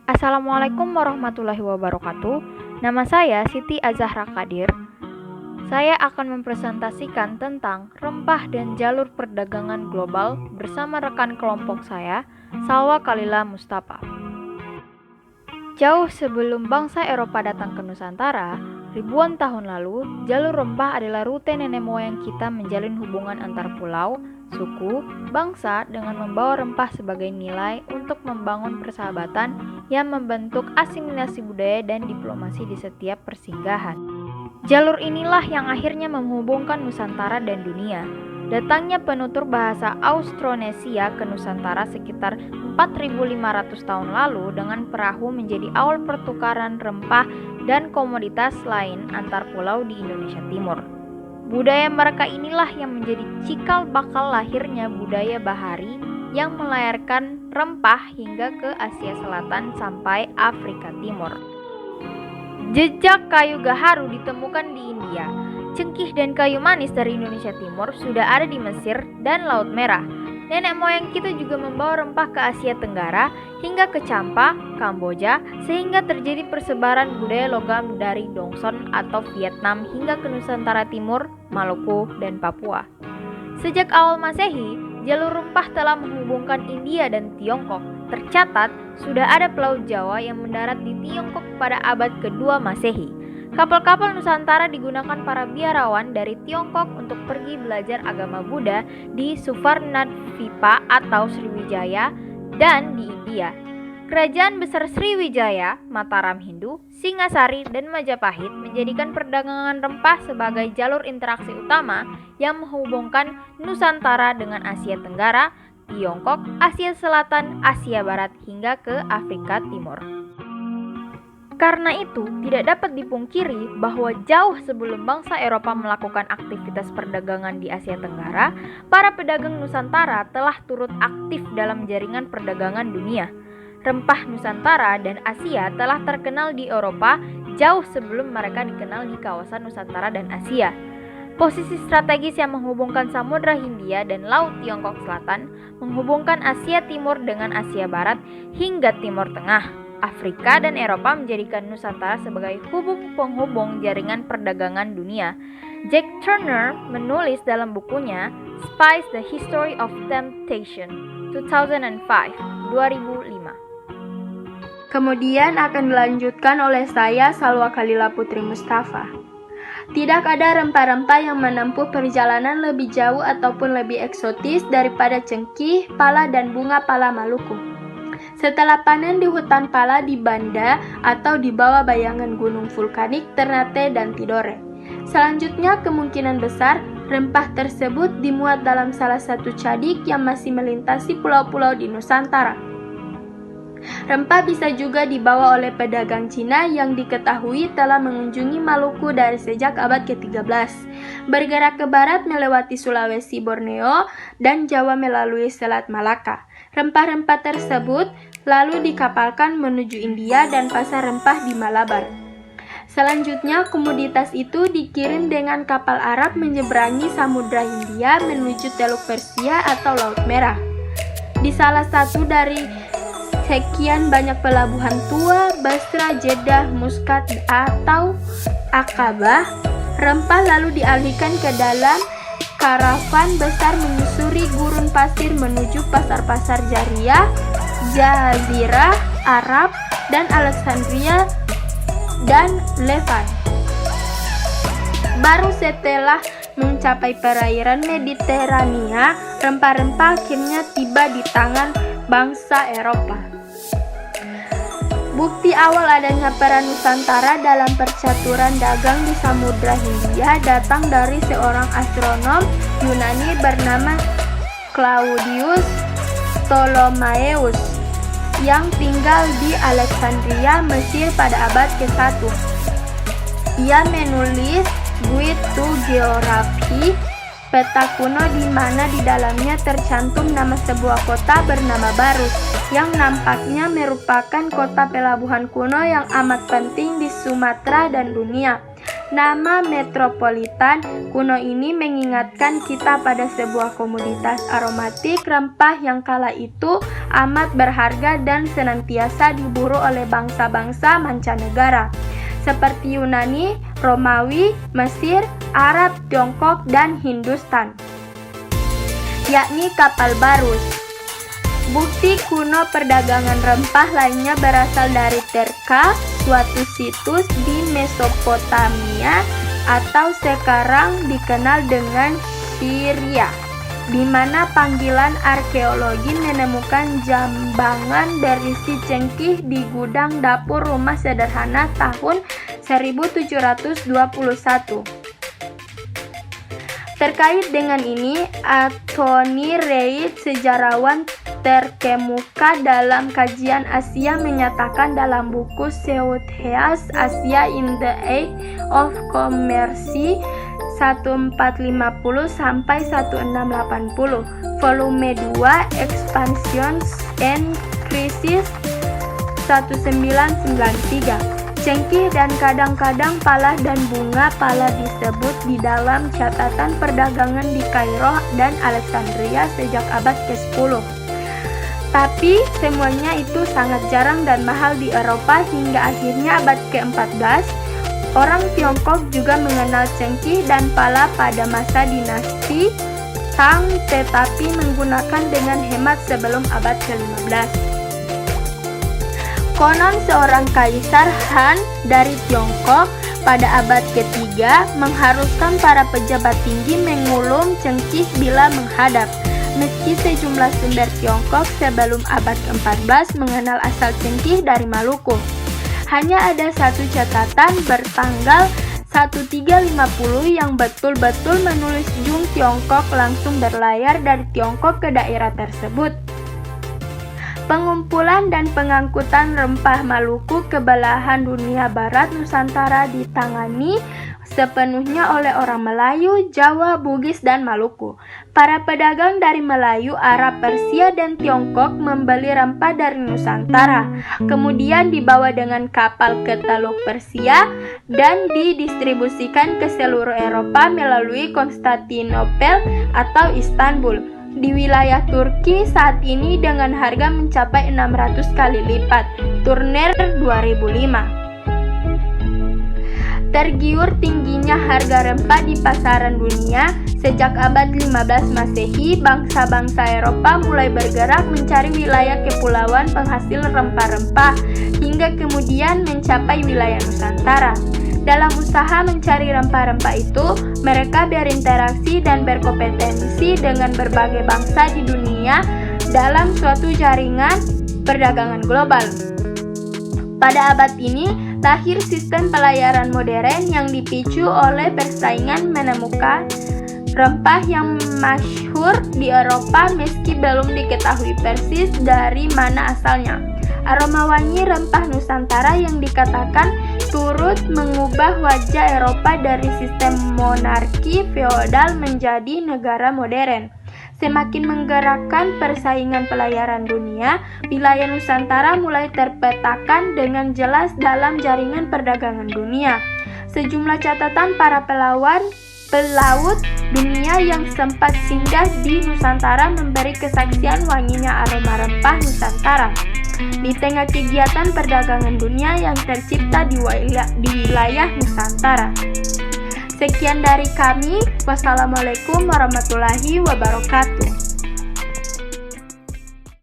Assalamualaikum warahmatullahi wabarakatuh. Nama saya Siti Azahra Kadir. Saya akan mempresentasikan tentang rempah dan jalur perdagangan global bersama rekan kelompok saya, Salwa Khalila Mustafa. Jauh sebelum bangsa Eropa datang ke Nusantara, ribuan tahun lalu, jalur rempah adalah rute nenek moyang kita menjalin hubungan antar pulau, suku, bangsa dengan membawa rempah sebagai nilai untuk membangun persahabatan yang membentuk asimilasi budaya dan diplomasi di setiap persinggahan. Jalur inilah yang akhirnya menghubungkan Nusantara dan dunia. Datangnya penutur bahasa Austronesia ke Nusantara sekitar 4.500 tahun lalu dengan perahu menjadi awal pertukaran rempah dan komoditas lain antar pulau di Indonesia Timur. Budaya mereka inilah yang menjadi cikal bakal lahirnya budaya bahari yang melayarkan rempah hingga ke Asia Selatan sampai Afrika Timur. Jejak kayu gaharu ditemukan di India. Cengkih dan kayu manis dari Indonesia Timur sudah ada di Mesir dan Laut Merah. Nenek moyang kita juga membawa rempah ke Asia Tenggara hingga ke Champa, Kamboja, sehingga terjadi persebaran budaya logam dari Dongson atau Vietnam hingga ke Nusantara Timur, Maluku, dan Papua. Sejak awal Masehi, jalur rempah telah menghubungkan India dan Tiongkok. Tercatat, sudah ada pelaut Jawa yang mendarat di Tiongkok pada abad kedua Masehi. Kapal-kapal Nusantara digunakan para biarawan dari Tiongkok untuk pergi belajar agama Buddha di Suvarnadvipa atau Sriwijaya dan di India. Kerajaan besar Sriwijaya, Mataram Hindu, Singasari, dan Majapahit menjadikan perdagangan rempah sebagai jalur interaksi utama yang menghubungkan Nusantara dengan Asia Tenggara, Tiongkok, Asia Selatan, Asia Barat, hingga ke Afrika Timur. Karena itu, tidak dapat dipungkiri bahwa jauh sebelum bangsa Eropa melakukan aktivitas perdagangan di Asia Tenggara, para pedagang Nusantara telah turut aktif dalam jaringan perdagangan dunia. Rempah Nusantara dan Asia telah terkenal di Eropa jauh sebelum mereka dikenal di kawasan Nusantara dan Asia. Posisi strategis yang menghubungkan Samudra Hindia dan Laut Tiongkok Selatan menghubungkan Asia Timur dengan Asia Barat hingga Timur Tengah. Afrika dan Eropa menjadikan Nusantara sebagai hubung penghubung jaringan perdagangan dunia. Jack Turner menulis dalam bukunya Spice: The History of Temptation, 2005. Kemudian akan dilanjutkan oleh saya, Salwa Khalila Putri Mustafa. Tidak ada rempah-rempah yang menempuh perjalanan lebih jauh ataupun lebih eksotis daripada cengkih, pala, dan bunga pala Maluku. Setelah panen di hutan pala di Banda atau di bawah bayangan gunung vulkanik Ternate dan Tidore. Selanjutnya kemungkinan besar rempah tersebut dimuat dalam salah satu cadik yang masih melintasi pulau-pulau di Nusantara. Rempah bisa juga dibawa oleh pedagang Cina yang diketahui telah mengunjungi Maluku dari sejak abad ke-13. Bergerak ke barat melewati Sulawesi, Borneo, dan Jawa melalui Selat Malaka. Rempah-rempah tersebut lalu dikapalkan menuju India dan pasar rempah di Malabar. Selanjutnya, komoditas itu dikirim dengan kapal Arab menyeberangi Samudra Hindia menuju Teluk Persia atau Laut Merah. Di salah satu dari sekian banyak pelabuhan tua, Basra, Jeddah, Muscat, atau Aqabah, rempah lalu dialihkan ke dalam karavan besar menyusuri gurun pasir menuju pasar-pasar Jariyah, Jazirah Arab, dan Alexandria dan Levant. Baru setelah mencapai perairan Mediterania, rempah-rempah akhirnya tiba di tangan bangsa Eropa. Bukti awal adanya peran Nusantara dalam percaturan dagang di Samudra Hindia datang dari seorang astronom Yunani bernama Claudius Ptolemaeus yang tinggal di Alexandria, Mesir pada abad ke-1. Ia menulis Guide to Geography, peta kuno di mana di dalamnya tercantum nama sebuah kota bernama Barus, yang nampaknya merupakan kota pelabuhan kuno yang amat penting di Sumatera dan dunia. Nama metropolitan kuno ini mengingatkan kita pada sebuah komoditas aromatik rempah yang kala itu amat berharga dan senantiasa diburu oleh bangsa-bangsa mancanegara seperti Yunani, Romawi, Mesir, Arab, Tiongkok, dan Hindustan, yakni kapal barus. Bukti kuno perdagangan rempah lainnya berasal dari Terka, suatu situs di Mesopotamia atau sekarang dikenal dengan Syria, di mana panggilan arkeologi menemukan jambangan berisi cengkih di gudang dapur rumah sederhana tahun 1721. Terkait dengan ini, Anthony Reid, sejarawan terkemuka dalam kajian Asia, menyatakan dalam buku Southeast Asia in the Age of Commerce 1450 sampai 1680, volume 2, Expansions and Crisis 1993. Cengkih dan kadang-kadang pala dan bunga pala disebut di dalam catatan perdagangan di Kairo dan Alexandria sejak abad ke-10. Tapi semuanya itu sangat jarang dan mahal di Eropa hingga akhirnya abad ke-14. Orang Tiongkok juga mengenal cengkih dan pala pada masa dinasti Tang, tetapi menggunakan dengan hemat sebelum abad ke-15. Konon seorang kaisar Han dari Tiongkok pada abad ketiga mengharuskan para pejabat tinggi mengulum cengkih bila menghadap. Meski sejumlah sumber Tiongkok sebelum abad ke-14 mengenal asal cengkih dari Maluku, hanya ada satu catatan bertanggal 1350 yang betul-betul menulis Jung Tiongkok langsung berlayar dari Tiongkok ke daerah tersebut. Pengumpulan dan pengangkutan rempah Maluku ke belahan dunia barat Nusantara ditangani sepenuhnya oleh orang Melayu, Jawa, Bugis, dan Maluku. Para pedagang dari Melayu, Arab, Persia, dan Tiongkok membeli rempah dari Nusantara, kemudian dibawa dengan kapal ke Teluk Persia dan didistribusikan ke seluruh Eropa melalui Konstantinopel atau Istanbul. Di wilayah Turki saat ini dengan harga mencapai 600 kali lipat. Turner 2005. Tergiur tingginya harga rempah di pasaran dunia, sejak abad 15 Masehi, bangsa-bangsa Eropa mulai bergerak mencari wilayah kepulauan penghasil rempah-rempah hingga kemudian mencapai wilayah Nusantara. Dalam usaha mencari rempah-rempah itu, mereka berinteraksi dan berkompetensi dengan berbagai bangsa di dunia dalam suatu jaringan perdagangan global. Pada abad ini, lahir sistem pelayaran modern yang dipicu oleh persaingan menemukan rempah yang masyhur di Eropa meski belum diketahui persis dari mana asalnya. Aroma wangi rempah Nusantara yang dikatakan turut mengubah wajah Eropa dari sistem monarki feodal menjadi negara modern. Semakin menggerakkan persaingan pelayaran dunia, wilayah Nusantara mulai terpetakan dengan jelas dalam jaringan perdagangan dunia. Sejumlah catatan para pelaut dunia yang sempat singgah di Nusantara memberi kesaksian wanginya aroma rempah Nusantara di tengah kegiatan perdagangan dunia yang tercipta di wilayah Nusantara. Sekian dari kami. Wassalamualaikum warahmatullahi wabarakatuh.